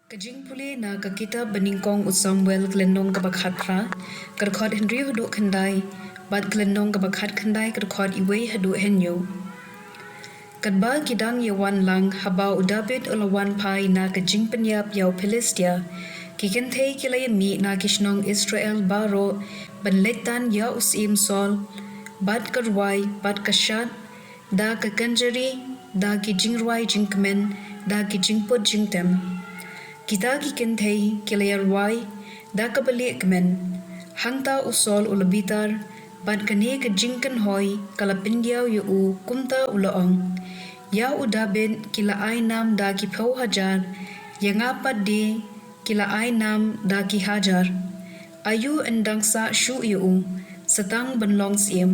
Jingpule na kita beningkong Samuel kelendong kabakhat pra, kerkhot Henry huduk kendai, bad kelendong kabakhat kendai kerkhot iwe huduk henyo. Kadba kidang yawan lang haba udabit ulawan pai na jing penyap yau Philistia, kikentei kilayan mi na kishnong Israel baro benletan ya usim sol, bad kerwai, bad kasyat, da kekanjari, da kijingruai jingkemen, da kijingput jingtem. Kita kikentei kilayar wai da kabalik kemen hangta usol ulabitar bad kane ke jingken hoi kalapindiau yu kumta ulaong ya udabin kila ainam da ki pau hajar yang apa de kila ainam da ki hajar ayu endang sa shu yu setang benlong siem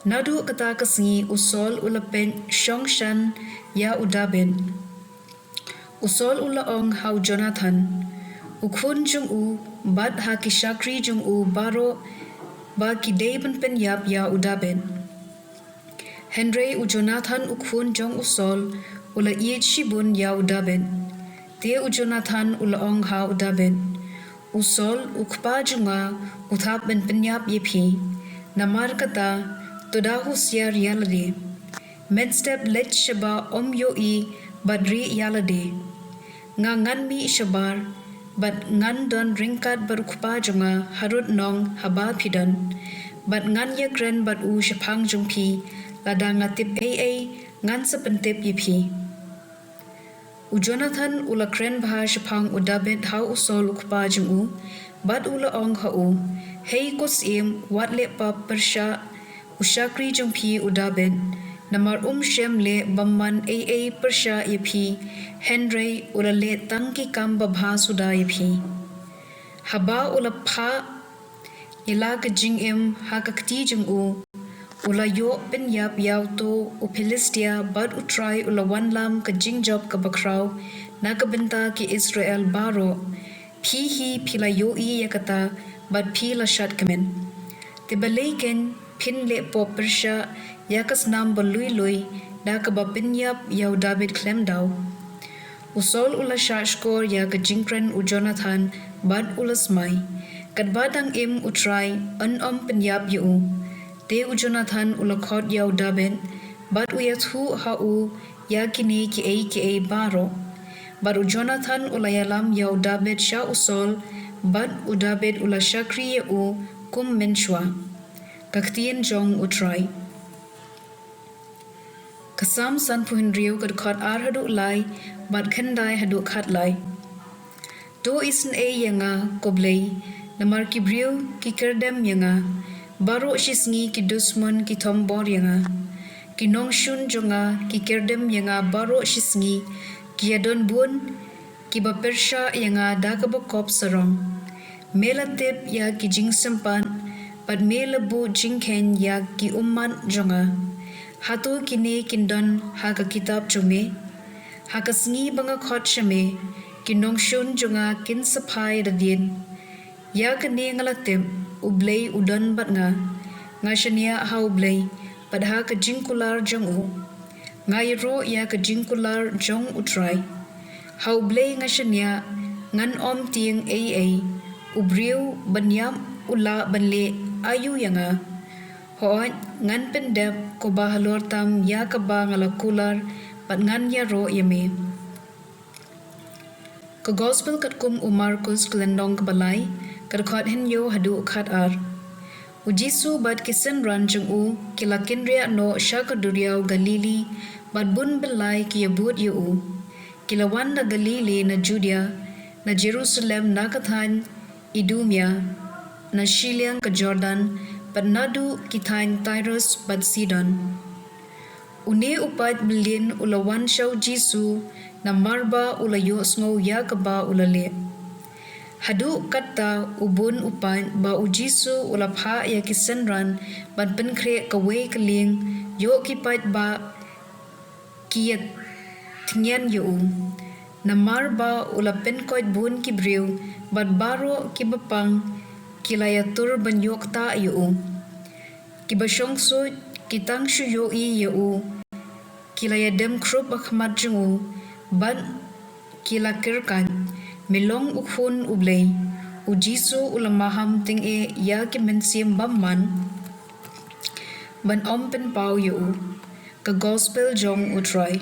nadu kata kesengi usol ulapen shongshan ya udabin usol ulaong hau Jonathan ukun jung bad ha kishakri jung baro ba kidei penyap ya udaben Henry Jonathan ukun jong usol ula iet shibun ya udaben te Jonathan ulaong ha udaben usol ukpa junga uthap penyap yepi namar kata todahu siar yalade medstep let shaba yoi badri yalade ngan mi shabar bad ngan don ringkat berukpa junga harut nong haba pidan bad ngan yakren bad shapang jungpi lada ngatip ngan sepentip yepi Jonathan ula kren bah shapang udabet hau usol ukpa jungu bad ula ong hau hei kosim wat lepa persha ushakri jungpi udabet namar shem le bamman persha yepi Henry ula le tangki kam babha suda yepi haba ula pha ila ke jingim ha ka kti jungu ula yo pen yap yaw to u Philistia bad utrai ula wanlam ke jingjob ka bakraw na ka benta ki Israel baro phi hi phila yo yakata bad phi la shat kemen tibaleken phin le po persha yakas nam balui da ka bapin yap yaw David klemdaw usol ula shashkor ya ka jingkren Jonathan bad ulasmai kadbadang utrai penyap yu te Jonathan ula khot yaw David bad uyathu hau ya kini ki baro bad Jonathan ula yalam yaw David sha usol bad David ula shakri kum menshwa ktien jong utrai kasam san puhinriu kad khot ar hadu lai bad khandai hadu khat lai to isn yanga ko Blei namar ki briu ki kerdem yanga baro shisngi ki dusman ki thombor yanga ki nongshun jonga ki kerdem yanga baro shisngi ki adon bun ki bapersha yanga dakabakop sarong melatip ya ki jingsempan pad melabu jingken ya ki umman jonga hatu kini kindon haka kitab jume haka sngi banga khot shame kinong shun junga kin sapai radien ya kani ngalatem Blei udon batnga ngashania hau Blei padha ka jingkular jongu ngayro ya ka jingkular jong utrai hau Blei ngashania ngan ting ubriu banyam ula banle ayu yanga hoat ngan pendep ko bahalor tam ya ka ba ngalakular pat ngan ya ro yame ko gospel kat kum Markus kelendong kebalai kat khot hen yo hadu khat ar Jisu bad kisen ran jung kilakin ria no shakaduriau Galili bad bun belai ki yabut yu kilawan na Galili na Judea na Jerusalem na kathan Idumia na Shiliang ka Jordan Nadu kithain Tyrus bad Sidon. Une upat bilin ulawan shaw Jisu na marba ulayo sngo yakaba ulale. Hadu kata ubun upan ba Jisu ulapha ya kisenran bad penkre kawe keling yo kipat ba kiyat tingyan yo. Na marba ulapen koit bun kibriu bad baro kibapang kilayatur banyok ta yu kibasyong su kitang shuyo yu kilayadem krup akhmat jungu bad kilakirkan Milong ukhun u Blei, u Jisu ulamaham ting e ya ke mensiam bamman, ban om pen pau yu, ka gospel jong u Troy.